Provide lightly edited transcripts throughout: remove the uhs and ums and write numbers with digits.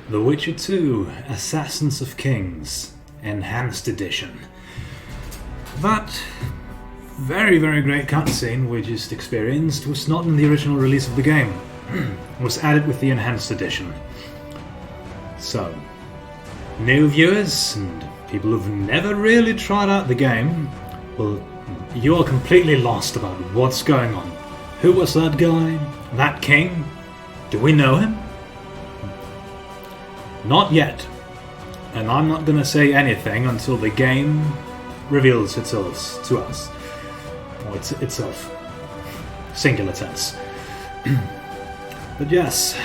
The Witcher 2 Assassins of Kings Enhanced Edition. That very, very great cutscene we just experienced was not in the original release of the game. It was added with the Enhanced Edition. So, new viewers and people who've never really tried out the game, well, you are completely lost about what's going on. Who was that guy? That king? Do we know him? Not yet. And I'm not going to say anything until the game reveals itself to us. Or itself. Singular tense. But yes,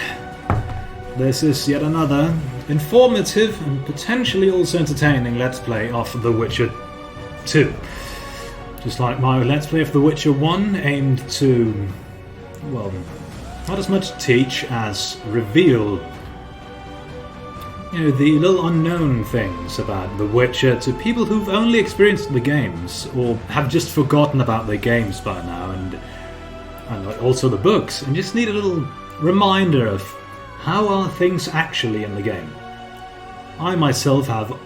this is yet another informative and potentially also entertaining Let's Play of The Witcher 2. Just like my Let's Play of The Witcher 1 aimed to, well, not as much teach as reveal, the little unknown things about The Witcher to people who've only experienced the games or have just forgotten about the games by now and also the books and just need a little reminder of how are things actually in the game. I myself have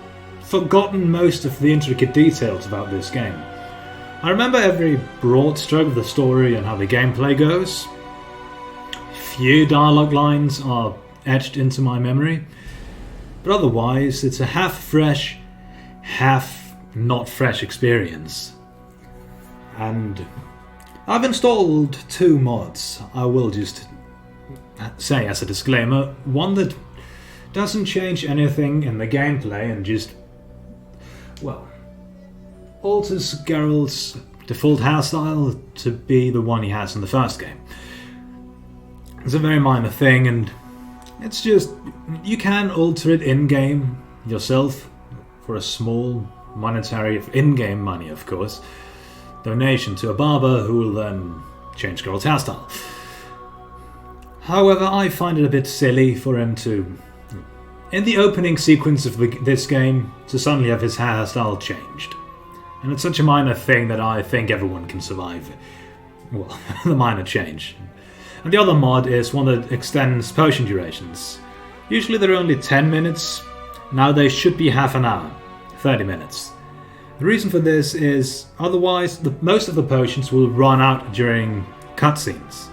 forgotten most of the intricate details about this game. I remember every broad stroke of the story and how the gameplay goes. Few dialogue lines are etched into my memory, but otherwise it's a half fresh, half not fresh experience. And I've installed 2 mods. I will just say as a disclaimer, one that doesn't change anything in the gameplay and just, well, alters Geralt's default hairstyle to be the one he has in the first game. It's a very minor thing, and it's just, you can alter it in-game yourself for a small monetary, in-game money of course, donation to a barber who will then change Geralt's hairstyle. However, I find it a bit silly for him to, in the opening sequence of this game, to suddenly have his hairstyle changed. And it's such a minor thing that I think everyone can survive. Well, the minor change. And the other mod is one that extends potion durations. Usually they're only 10 minutes, now they should be half an hour, 30 minutes. The reason for this is, otherwise most of the potions will run out during cutscenes.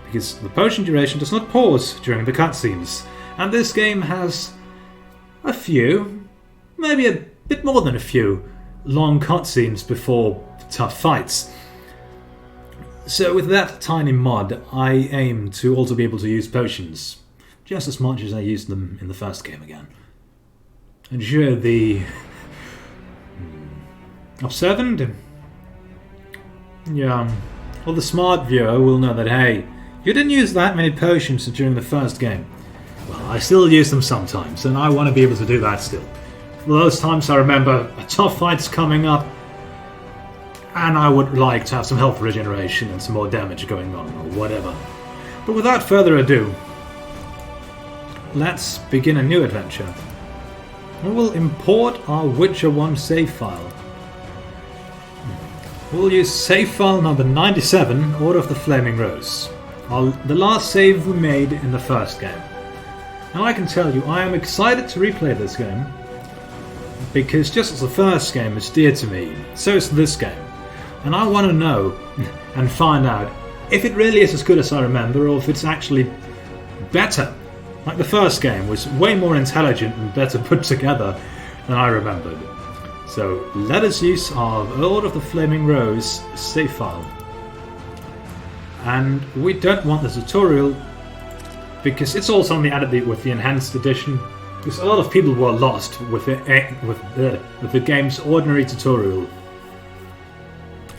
Because the potion duration does not pause during the cutscenes. And this game has a few, maybe a bit more than a few, long cutscenes before tough fights. So with that tiny mod, I aim to also be able to use potions just as much as I used them in the first game again. And sure, the observant, well, the smart viewer will know that, hey, you didn't use that many potions during the first game. Well, I still use them sometimes, and I want to be able to do that still. For those times I remember a tough fight's coming up, and I would like to have some health regeneration and some more damage going on, or whatever. But without further ado, let's begin a new adventure. We will import our Witcher 1 save file. We'll use save file number 97, Order of the Flaming Rose. The last save we made in the first game. Now I can tell you, I am excited to replay this game, because just as the first game is dear to me, so is this game. And I want to know and find out if it really is as good as I remember, or if it's actually better. Like the first game was way more intelligent and better put together than I remembered. So let us use our Order of the Flaming Rose save file. And we don't want the tutorial, because it's also only added with the Enhanced Edition. Because a lot of people were lost with the game's ordinary tutorial.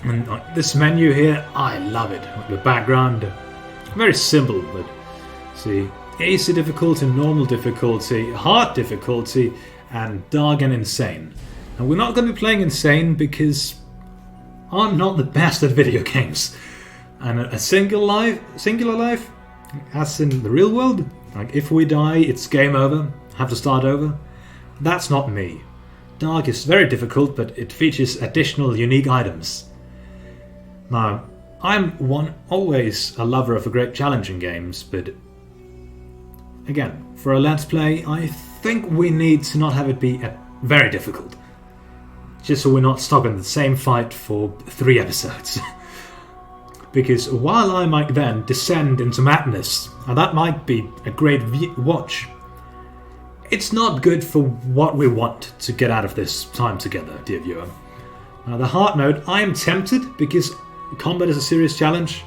And this menu here, I love it. The background, very simple, but see, easy difficulty, normal difficulty, hard difficulty, and dark and insane. And we're not going to be playing insane because I'm not the best at video games. And a singular life, as in the real world, like if we die, it's game over, have to start over. That's not me. Dark is very difficult, but it features additional unique items. Now, I'm always a lover of a great challenge in games, but again, for a Let's Play, I think we need to not have it be very difficult. Just so we're not stuck in the same fight for 3 episodes. Because while I might then descend into madness, and that might be a great watch, it's not good for what we want to get out of this time together, dear viewer. Now, the hard mode, I am tempted because combat is a serious challenge.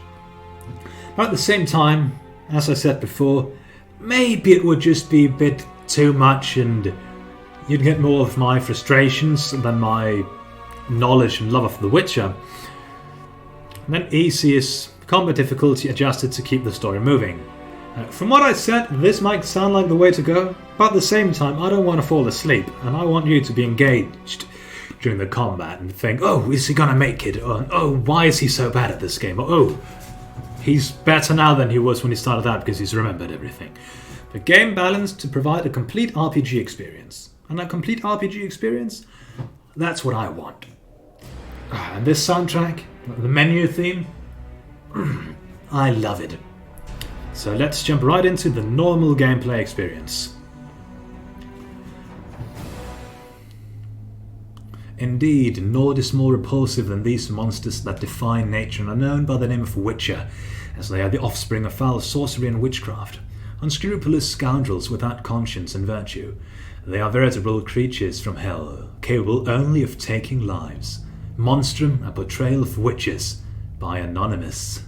But at the same time, as I said before, maybe it would just be a bit too much and you'd get more of my frustrations than my knowledge and love of The Witcher. And then easy is combat difficulty adjusted to keep the story moving. From what I said, this might sound like the way to go, but at the same time I don't want to fall asleep and I want you to be engaged during the combat and think, oh, is he gonna make it? Or, oh, why is he so bad at this game? Or, oh, he's better now than he was when he started out because he's remembered everything. The game balanced to provide a complete RPG experience. And a complete RPG experience, that's what I want. And this soundtrack, the menu theme, I love it. So let's jump right into the normal gameplay experience. Indeed, naught is more repulsive than these monsters that defy nature and are known by the name of Witcher, as they are the offspring of foul sorcery and witchcraft, unscrupulous scoundrels without conscience and virtue. They are veritable creatures from hell, capable only of taking lives. Monstrum, a portrayal of witches, by Anonymous.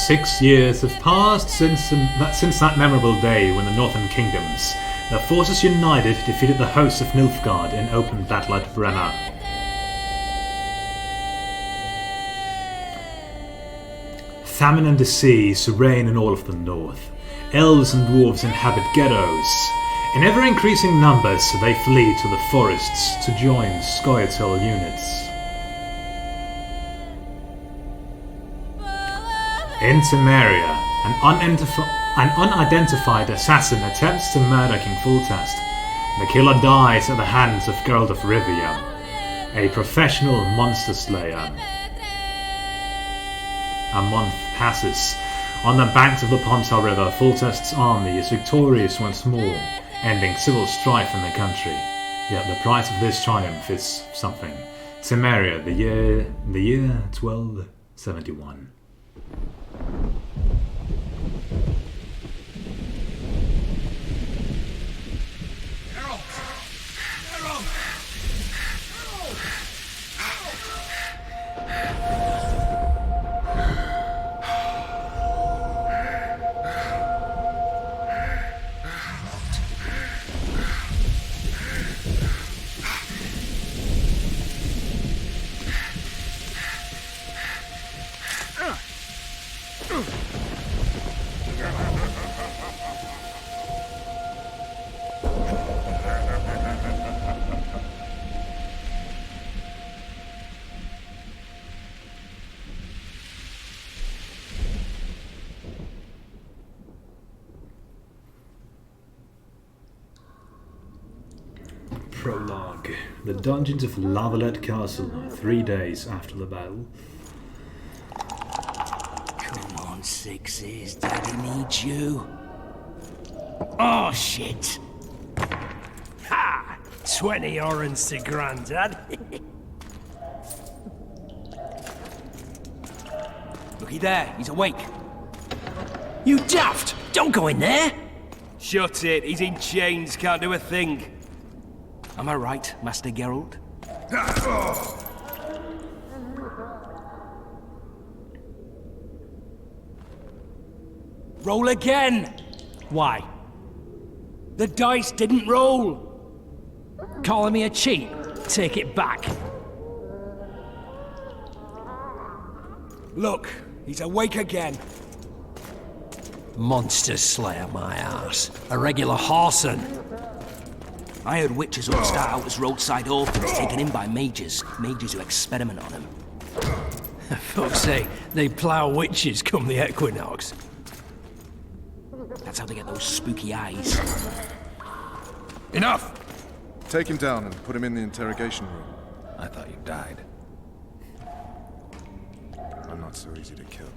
Six years have passed since that memorable day when the Northern Kingdoms, their forces united, defeated the hosts of Nilfgaard in open battle at Brenna. Famine and disease reign in all of the north. Elves and dwarves inhabit ghettos. In ever-increasing numbers, they flee to the forests to join Scoia'tael units. In Temeria, an unidentified assassin attempts to murder King Foltest. The killer dies at the hands of Geralt of Rivia, a professional monster slayer. A month passes. On the banks of the Pontar River, Foltest's army is victorious once more, ending civil strife in the country. Yet the price of this triumph is something. Temeria, the year 1271. Prologue. The dungeons of Lavalette Castle, 3 days after the battle. Come on, Sixes. Daddy needs you. Oh, shit. Ha! 20 orange to Grandad. Looky there. He's awake. You daft! Don't go in there! Shut it. He's in chains. Can't do a thing. Am I right, Master Geralt? Roll again! Why? The dice didn't roll! Calling me a cheat? Take it back. Look, he's awake again. Monster slayer, my ass. A regular horson. I heard witches all start out as roadside orphans taken in by mages who experiment on them. Folks say they plough witches come the equinox. That's how they get those spooky eyes. Enough! Take him down and put him in the interrogation room. I thought you died. I'm not so easy to kill.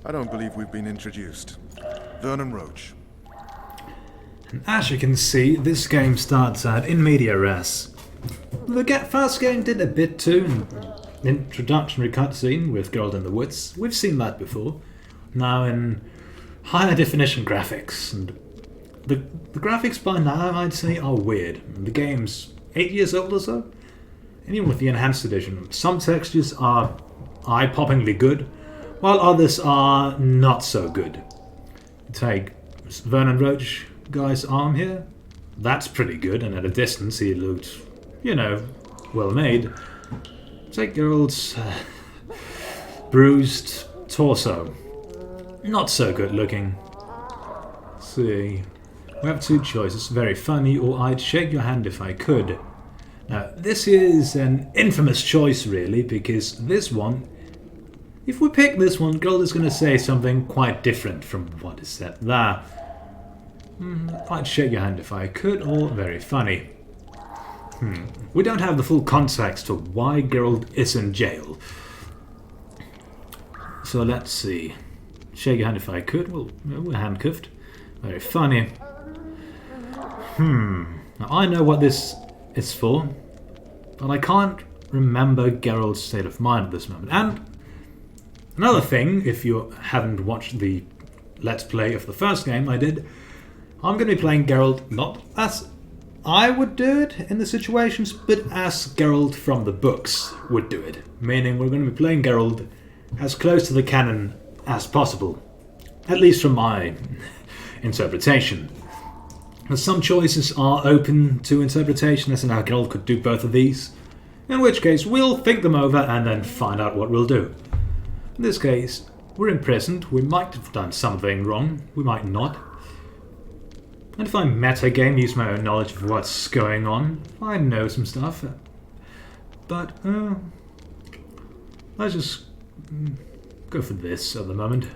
I don't believe we've been introduced. Vernon Roach. As you can see, this game starts out in media res. The first game did a bit too. An introductory cutscene with Geralt in the woods. We've seen that before. Now in higher definition graphics. And the graphics by now, I'd say, are weird. The game's 8 years old or so. And even with the enhanced edition, some textures are eye-poppingly good, while others are not so good. Take Vernon Roach guy's arm here. That's pretty good, and at a distance he looked, well made. Take Geralt's bruised torso. Not so good looking. Let's see. We have two choices, very funny or I'd shake your hand if I could. Now, this is an infamous choice really, because this one, if we pick this one, Geralt is going to say something quite different from what is said there. I'd shake your hand if I could, or very funny. We don't have the full context of why Geralt is in jail. So let's see. Shake your hand if I could. Well, we're handcuffed. Very funny. Now I know what this is for, but I can't remember Geralt's state of mind at this moment. And another thing, if you haven't watched the Let's Play of the first game I did, I'm going to be playing Geralt not as I would do it in the situations, but as Geralt from the books would do it. Meaning we're going to be playing Geralt as close to the canon as possible. At least from my interpretation. Now, some choices are open to interpretation, as in how Geralt could do both of these. In which case, we'll think them over and then find out what we'll do. In this case, we're imprisoned. We might have done something wrong. We might not. And if I metagame, use my own knowledge of what's going on, I know some stuff. But, let's just go for this at the moment.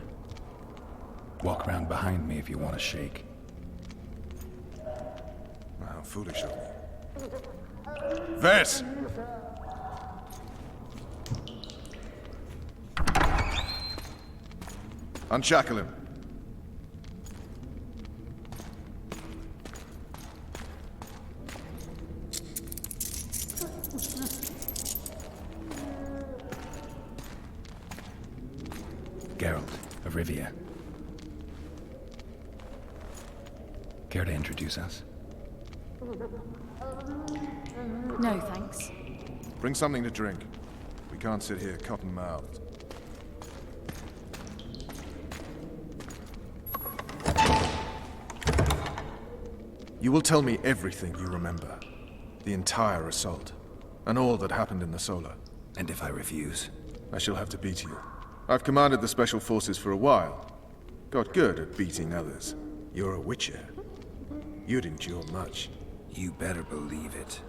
Walk around behind me if you want to shake. How foolish of me. Vess! Unshackle him. Geralt of Rivia. Care to introduce us? No, thanks. Bring something to drink. We can't sit here cotton-mouthed. You will tell me everything you remember. The entire assault. And all that happened in the Solar. And if I refuse? I shall have to beat you. I've commanded the Special Forces for a while. Got good at beating others. You're a Witcher. You'd endure much. You better believe it.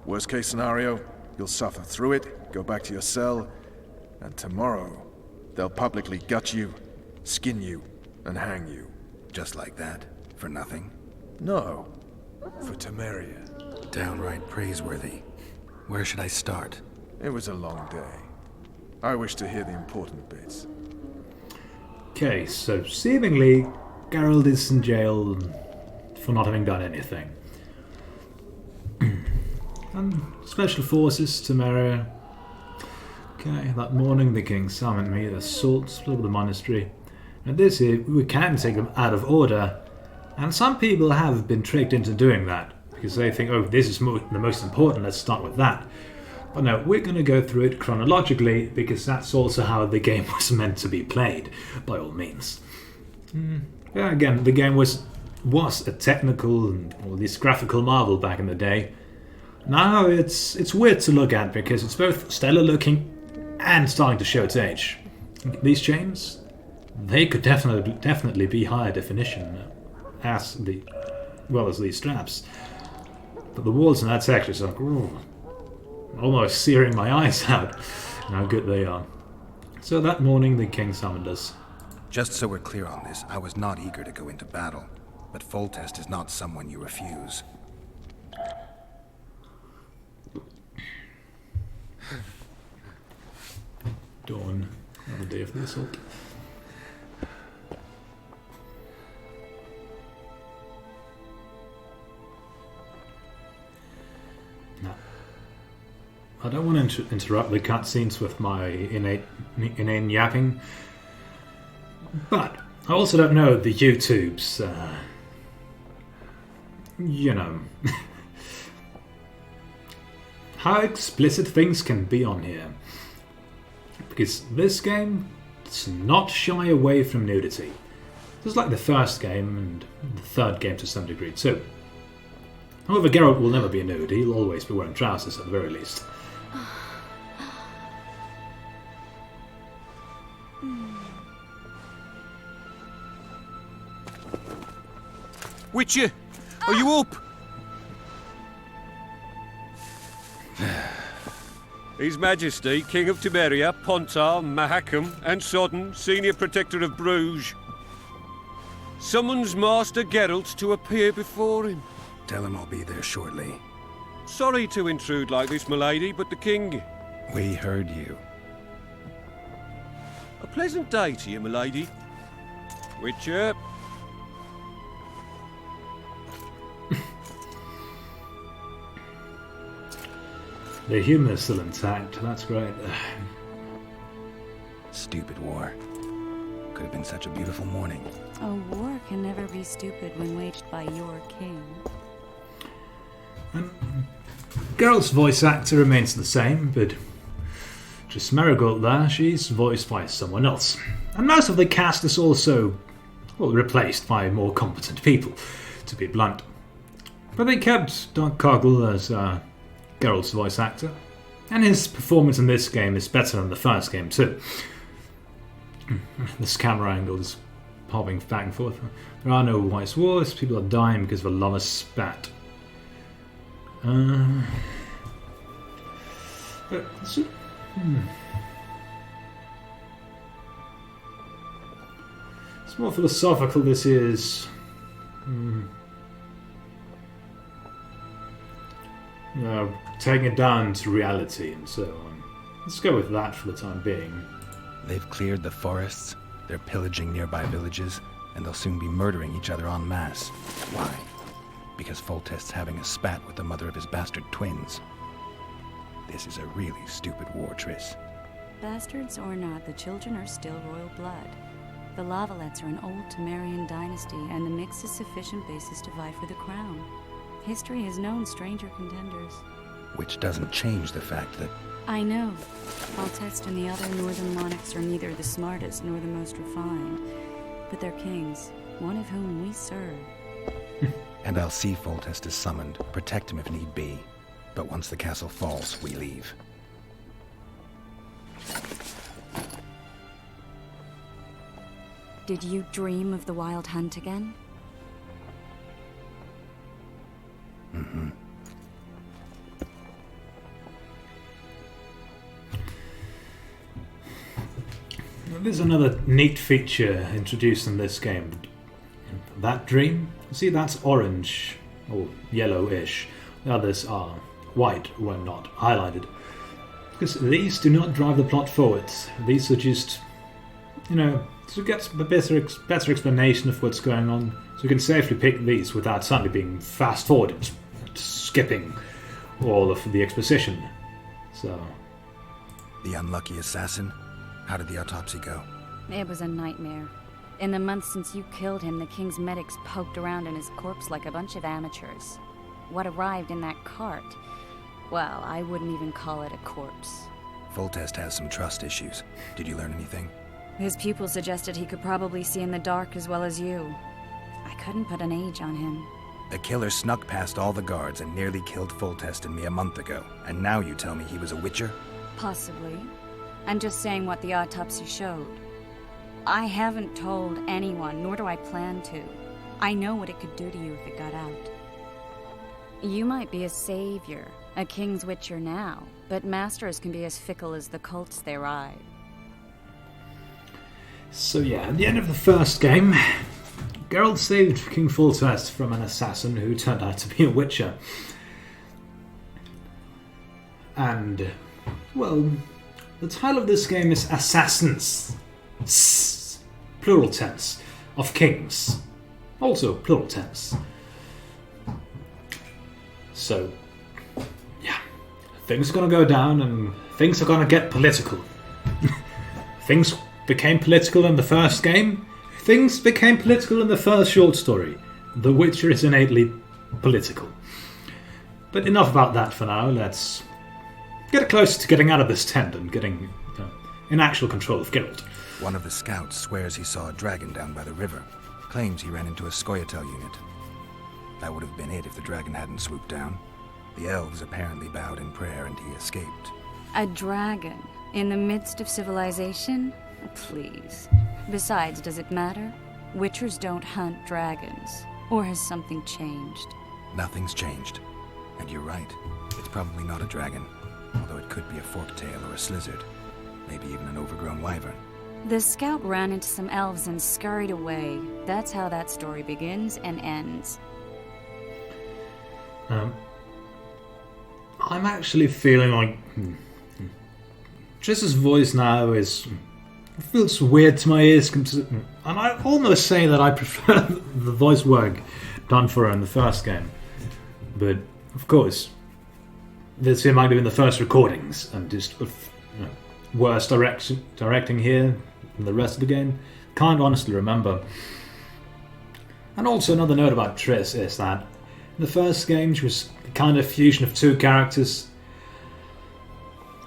Worst case scenario, you'll suffer through it, go back to your cell, and tomorrow, they'll publicly gut you, skin you, and hang you. Just like that? For nothing? No. For Temeria. Downright praiseworthy. Where should I start? It was a long day. I wish to hear the important bits. Okay, so seemingly Geralt is in jail for not having done anything. And Special Forces, Temeria. Okay, that morning the king summoned me, the assault split of the monastery. And this here, we can take them out of order. And some people have been tricked into doing that. Because they think, oh, this is the most important, let's start with that. But no, we're going to go through it chronologically, because that's also how the game was meant to be played, by all means. Yeah, again, the game was a technical and or at least graphical marvel back in the day. Now it's weird to look at, because it's both stellar looking and starting to show its age. These chains, they could definitely be higher definition as these straps. But the walls in that section are almost searing my eyes out. How good they are. So that morning the king summoned us. Just so we're clear on this, I was not eager to go into battle, but Foltest is not someone you refuse. Dawn, on the day of the assault. Now, I don't want to interrupt the cutscenes with my inane yapping, but I also don't know the YouTubes, how explicit things can be on here. Because this game does not shy away from nudity. Just like the first game and the third game to some degree too. However, Geralt will never be nude. He'll always be wearing trousers at the very least. Witcher, are you up? His Majesty, King of Tiberia, Pontar, Mahakam, and Sodden, Senior Protector of Bruges, summons Master Geralt to appear before him. Tell him I'll be there shortly. Sorry to intrude like this, milady, but the king... We heard you. A pleasant day to you, milady. Witcher. The humour is still intact. That's great. Stupid war. Could have been such a beautiful morning. A war can never be stupid when waged by your king. And Geralt's voice actor remains the same, but just Marigold there, she's voiced by someone else. And most of the cast is also, replaced by more competent people, to be blunt. But they kept Doug Coggle as Geralt's voice actor, and his performance in this game is better than the first game too. This camera angle is popping back and forth. There are no wise wars, people are dying because of a lover's spat. It's more philosophical, this is. Taking it down to reality and so on. Let's go with that for the time being. They've cleared the forests, they're pillaging nearby villages, and they'll soon be murdering each other en masse. Why? Because Foltest's having a spat with the mother of his bastard twins. This is a really stupid war, Triss. Bastards or not, the children are still royal blood. The Lavalettes are an old Temerian dynasty, and the mix is sufficient basis to vie for the crown. History has known stranger contenders. Which doesn't change the fact that... I know. Foltest and the other northern monarchs are neither the smartest nor the most refined, but they're kings, one of whom we serve. And I'll see Foltest is summoned, protect him if need be. But once the castle falls, we leave. Did you dream of the wild hunt again? Mm-hmm. There's another neat feature introduced in this game. That dream, see, that's orange or yellowish. The others are white when not highlighted. Because these do not drive the plot forward. These are just, to get a better explanation of what's going on. So you can safely pick these without suddenly being fast-forwarded, skipping all of the exposition. So... The unlucky assassin? How did the autopsy go? It was a nightmare. In the months since you killed him, the king's medics poked around in his corpse like a bunch of amateurs. What arrived in that cart? Well, I wouldn't even call it a corpse. Foltest has some trust issues. Did you learn anything? His pupil suggested he could probably see in the dark as well as you. I couldn't put an age on him. The killer snuck past all the guards and nearly killed Foltest and me a month ago. And now you tell me he was a witcher? Possibly. I'm just saying what the autopsy showed. I haven't told anyone, nor do I plan to. I know what it could do to you if it got out. You might be a savior, a king's witcher now, but masters can be as fickle as the cults they ride. So yeah, at the end of the first game, Geralt saved King Foltest from an assassin who turned out to be a witcher. And, well, the title of this game is Assassins. Plural tense. Of kings. Also plural tense. So, yeah. Things are gonna go down and things are gonna get political. Things became political in the first game. Things became political in the first short story. The Witcher is innately political. But enough about that for now. Let's get closer to getting out of this tent and getting in actual control of Geralt. One of the scouts swears he saw a dragon down by the river. Claims he ran into a Scoia'tael unit. That would have been it if the dragon hadn't swooped down. The elves apparently bowed in prayer and he escaped. A dragon? In the midst of civilization? Please. Besides, does it matter? Witchers don't hunt dragons. Or has something changed? Nothing's changed. And you're right. It's probably not a dragon. Although it could be a forktail or a slizzard. Maybe even an overgrown wyvern. The scout ran into some elves and scurried away. That's how that story begins and ends. I'm actually feeling like Triss's voice now feels weird to my ears, and I almost say that I prefer the voice work done for her in the first game. But of course, this might have been the first recordings, and just worse directing here than the rest of the game. Can't honestly remember. And also another note about Triss is that in the first game she was kind of a fusion of two characters.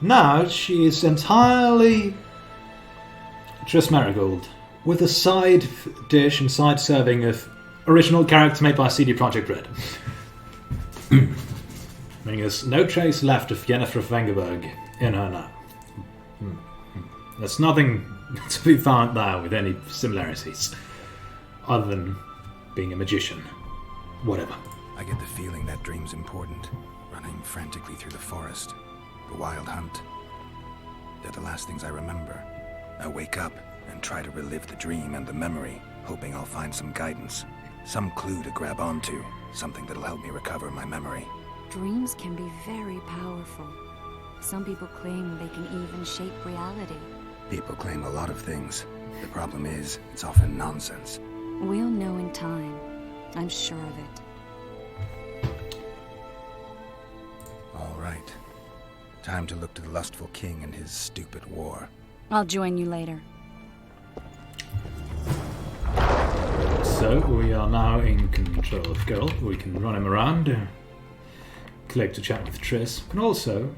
Now she is entirely Triss Merigold, with a side dish and side serving of original character made by CD Projekt Red. Meaning there's no trace left of Yennefer Vengerberg in her now. There's nothing to be found now with any similarities, other than being a magician. Whatever. I get the feeling that dream's important. Running frantically through the forest. The wild hunt. They're the last things I remember. I wake up and try to relive the dream and the memory, hoping I'll find some guidance. Some clue to grab onto. Something that'll help me recover my memory. Dreams can be very powerful. Some people claim they can even shape reality. People claim a lot of things. The problem is, it's often nonsense. We'll know in time. I'm sure of it. All right. Time to look to the lustful king and his stupid war. I'll join you later. So, we are now in control of Geralt. We can run him around, collect a chat with Triss, and also,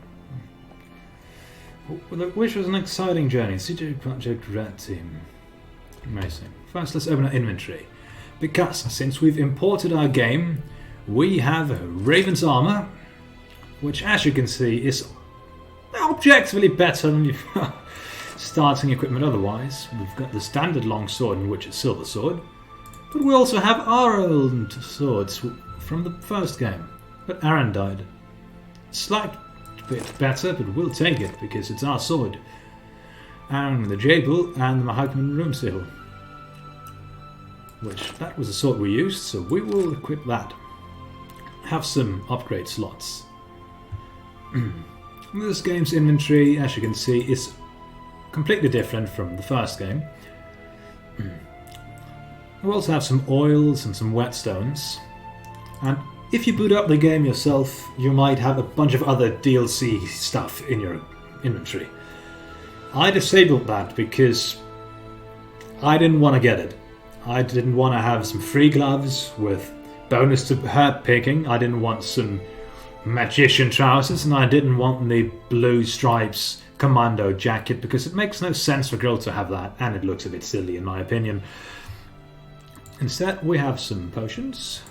which was an exciting journey. CJ Projekt Red team. Amazing. First, let's open our inventory. Because since we've imported our game, we have Raven's Armor, which, as you can see, is objectively better than your starting equipment otherwise. We've got the standard longsword, which is Silver Sword. But we also have our old swords from the first game. But Aaron died. Slight bit better, but we'll take it because it's our sword. And the Jabel and the Mahagman Room Seal. Which, that was the sword we used, so we will equip that. Have some upgrade slots. This game's inventory, as you can see, is completely different from the first game. We also have some oils and some whetstones. And if you boot up the game yourself, you might have a bunch of other DLC stuff in your inventory. I disabled that because I didn't want to get it. I didn't want to have some free gloves with bonus to herb picking. I didn't want some magician trousers, and I didn't want the blue stripes commando jacket because it makes no sense for girls to have that, and it looks a bit silly in my opinion. Instead, we have some potions.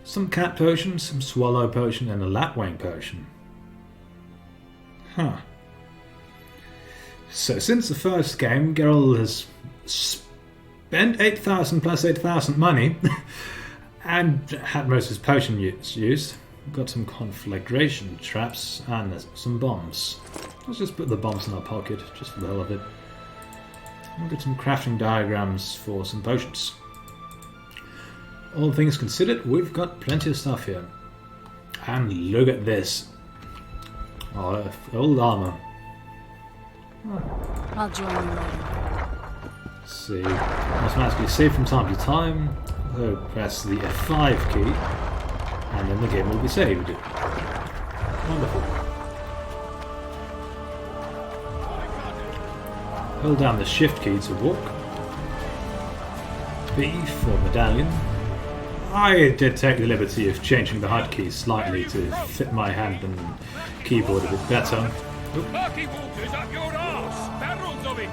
Some cat potion, some swallow potion, and a lapwing potion. Huh. So since the first game, Geralt has spent 8,000 plus 8,000 money and had most of his potion used. Got some conflagration traps and some bombs. Let's just put the bombs in our pocket, just for the hell of it. We'll get some crafting diagrams for some potions. All things considered, we've got plenty of stuff here. And look at this. Oh, old armor. I'll join you later. Let's see. Automatically save from time to time. So press the F5 key, and then the game will be saved. Wonderful. Hold down the Shift key to walk. B for medallion. I did take the liberty of changing the hotkeys slightly to fit my hand and keyboard a bit better. Murky waters up your arse! Barrels of it!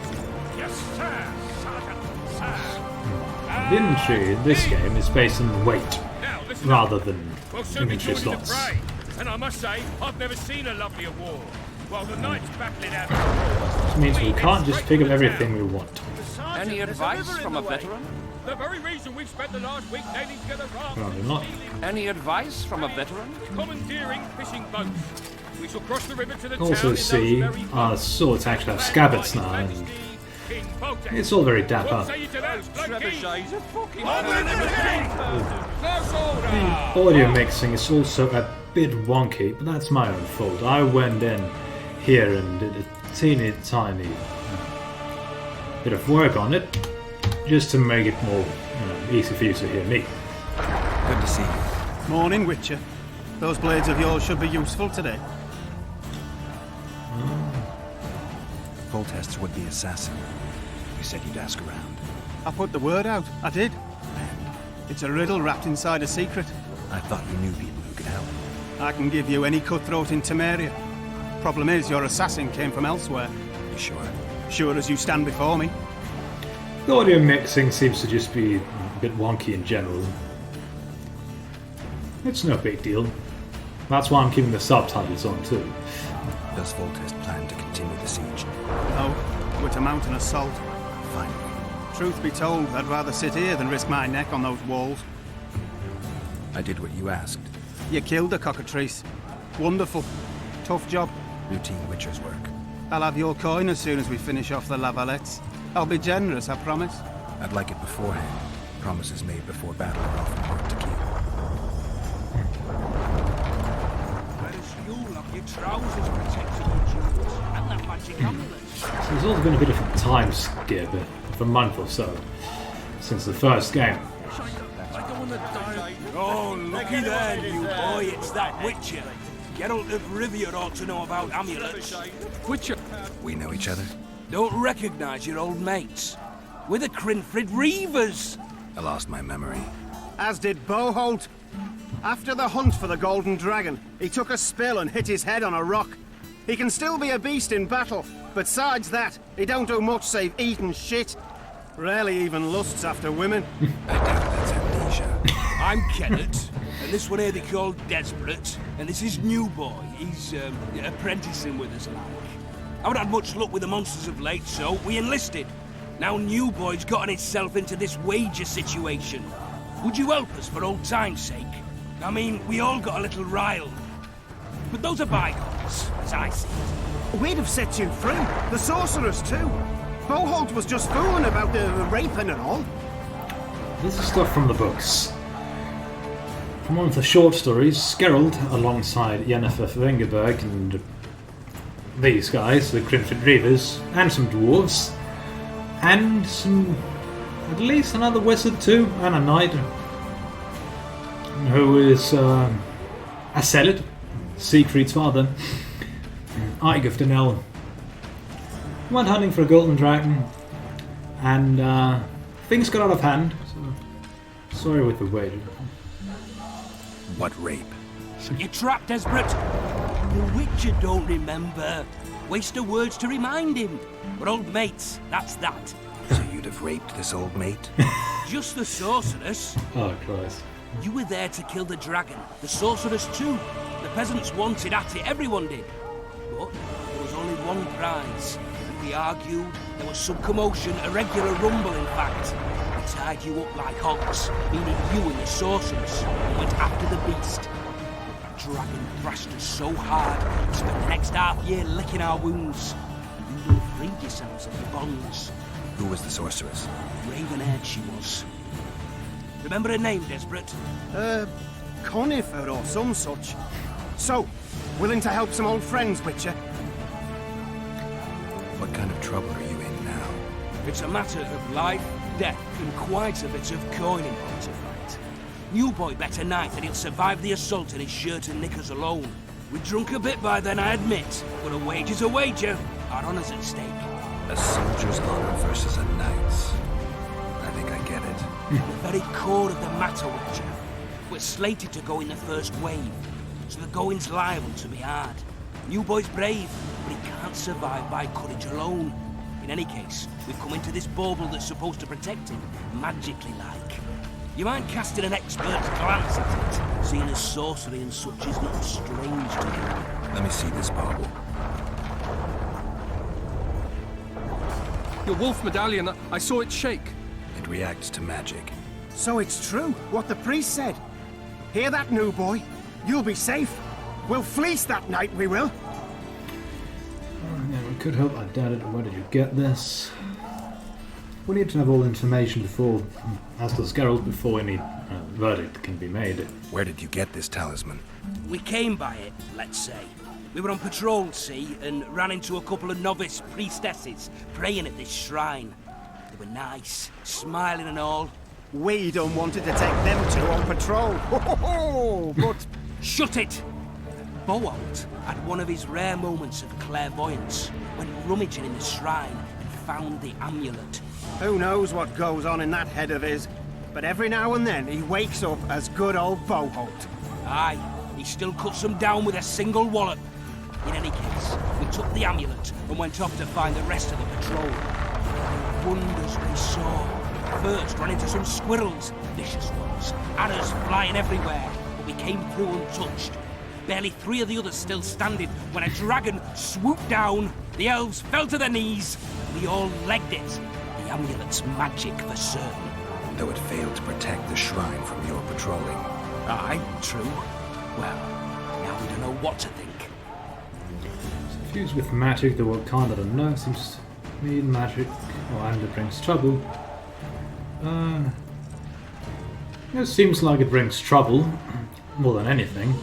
Yes, sir! Sergeant, sir! The inventory in this game is based on weight, Now, listen rather up. than We'll soon be inventory joining the slots. fray. And I must say, I've never seen a lovelier war. While the knights battle it out. Which means we can't just pick up everything we want. Any advice from a veteran? The very reason we've spent the last week nailing together rafts, Rather not. Any advice from a veteran? commandeering fishing boats. We shall cross the river to the Also town in see those very our swords actually have scabbards now, and King Bolton. it's all very What dapper. say you to that, Blokey? Trebuchets are fucking Close order! The audio mixing is also a bit wonky, but that's my own fault. I went in here and did a teeny tiny bit of work on it, just to make it more easy for you to hear me. Good to see you. Morning, Witcher. Those blades of yours should be useful today. Foltest's would-be assassin. You said you'd ask around. I put the word out. I did. And It's a riddle wrapped inside a secret. I thought you knew people who could help. I can give you any cutthroat in Temeria. Problem is, your assassin came from elsewhere. You sure? Sure as you stand before me. The audio mixing seems to just be a bit wonky in general. It's no big deal. That's why I'm keeping the subtitles on too. Does Foltest plan to continue the siege? No, we're to mount an assault. Finally. Truth be told, I'd rather sit here than risk my neck on those walls. I did what you asked. You killed a cockatrice. Wonderful. Tough job. Routine Witcher's work. I'll have your coin as soon as we finish off the Lavalettes. I'll be generous, I promise. I'd like it beforehand. Promises made before battle are often hard to keep. Whereas you'll have your trousers protected with jewels and that magic amulet. So there's also been a bit of a time skip of a month or so since the first game. Oh, looky there, you boy, it's that Witcher. Geralt of Rivia ought to know about amulets. Witcher. We know each other? Don't recognise your old mates. We're the Crinfrid Reavers. I lost my memory. As did Boholt. After the hunt for the Golden Dragon, he took a spill and hit his head on a rock. He can still be a beast in battle, but besides that, he don't do much save eat and shit. Rarely even lusts after women. I doubt that's amnesia. I'm Kenneth, and this one here they call Desperate, and this is New Boy. He's apprenticing with us, like. I haven't had much luck with the monsters of late, so we enlisted. Now New Boy's gotten himself into this wager situation. Would you help us for old time's sake? I mean, we all got a little riled. But those are bygones, as I see it. We'd have set you free. The sorceress, too. Boholt was just fooling about the raping and all. This is stuff from the books. From one of the short stories, Geralt, alongside Yennefer Vengerberg and these guys, the Crinfrid Reavers, and some dwarves, and at least another wizard too, and a knight, who is a zealot, Siegfried's father, Ike of Denel, went hunting for a golden dragon, and things got out of hand, so sorry with the wager. What rape? You trapped, Desperate. The Witcher don't remember. Waste of words to remind him. We're old mates, that's that. So you'd have raped this old mate? Just the sorceress. Oh Christ. You were there to kill the dragon. The sorceress too. The peasants wanted at it, everyone did. But there was only one prize. We argued, there was some commotion, a regular rumble in fact. We tied you up like hogs, meaning you and the sorceress, and went after the beast. But the dragon thrashed us so hard, we spent the next half year licking our wounds. You done freed yourselves of your bonds. Who was the sorceress? Raven-haired she was. Remember her name, Desperate? Conifer or some such. So, willing to help some old friends, Witcher? What kind of trouble are you in now? It's a matter of life, death, and quite a bit of coin involved to fight. New boy bet a night that he'll survive the assault in his shirt and knickers alone. We drunk a bit by then, I admit, but a wager's a wager. Our honour's at stake. A soldier's honor versus a knight's. I think I get it. The very core of the matter, Witcher. We're slated to go in the first wave, so the going's liable to be hard. New boy's brave, but he can't survive by courage alone. In any case, we've come into this bauble that's supposed to protect him, magically like. You mind casting an expert glance at it, seeing as sorcery and such is not strange to you. Let me see this bauble. Your wolf medallion, I saw it shake. It reacts to magic. So it's true, what the priest said. Hear that, new boy? You'll be safe. We'll fleece that night, we will. Yeah, we could help. I doubt it. Where did you get this? We need to have all the information before, as does Geralt, before any verdict can be made. Where did you get this talisman? We came by it, let's say. We were on patrol, see, and ran into a couple of novice priestesses praying at this shrine. They were nice, smiling and all. We don't wanted to take them two on patrol. But Shut it! Boalt had one of his rare moments of clairvoyance, went rummaging in the shrine and found the amulet. who knows what goes on in that head of his? But every now and then he wakes up as good old Boholt. Aye, he still cuts them down with a single wallop. In any case, we took the amulet and went off to find the rest of the patrol. The wonders we saw. First ran into some squirrels, vicious ones, adders flying everywhere, but we came through untouched. Barely 3 of the others still standing when a dragon swooped down. The elves fell to their knees. We all legged it. The amulet's magic for certain. Though it failed to protect the shrine from your patrolling. Aye, true. Well, now we don't know what to think. Fused with magic, the word kind, I don't know, seems to me magic, and it brings trouble. It seems like it brings trouble, more than anything.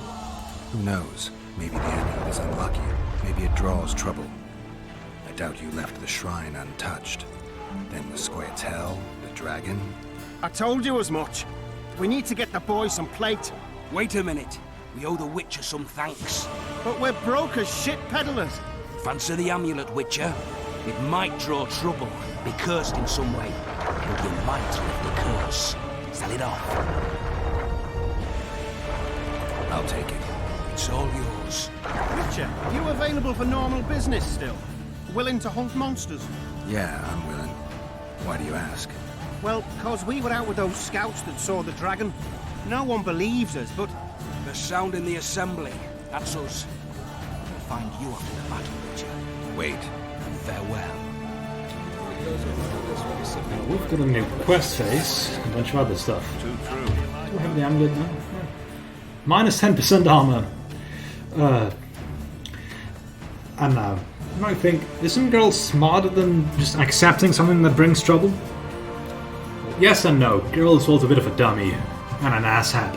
Who knows? Maybe the amulet is unlucky. Maybe it draws trouble. I doubt you left the shrine untouched. Then the Squirtel, the dragon. I told you as much. We need to get the boys some plate. Wait a minute. We owe the Witcher some thanks. But we're broke as shit peddlers. Fancy the amulet, Witcher. It might draw trouble, be cursed in some way. But you might lift the curse. Sell it off. I'll take it. It's all yours. Witcher, are you available for normal business still? Willing to hunt monsters? Yeah, I'm willing. Why do you ask? Well, 'cause we were out with those scouts that saw the dragon. No one believes us, but The sound in the assembly. That's us. We'll find you after the battle, Witcher. Wait. Farewell. We've got a new quest phase, a bunch of other stuff. Do we have the amulet now? Yeah. Minus 10% armor. And now, you might think, isn't girl smarter than just accepting something that brings trouble? Yes and no. Girl's also a bit of a dummy and an asshat.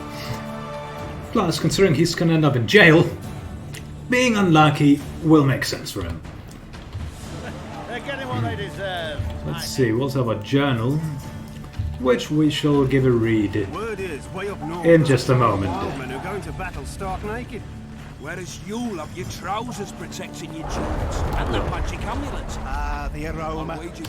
Plus, considering he's gonna end up in jail, being unlucky will make sense for him. They're getting what they deserve. Let's see, what's our journal? Which we shall give a read word is way up north. in just a moment. Wild men who go into battle stark naked. Whereas you'll have your trousers protecting your joints and the magic amulet. Ah, the aroma. I'll wager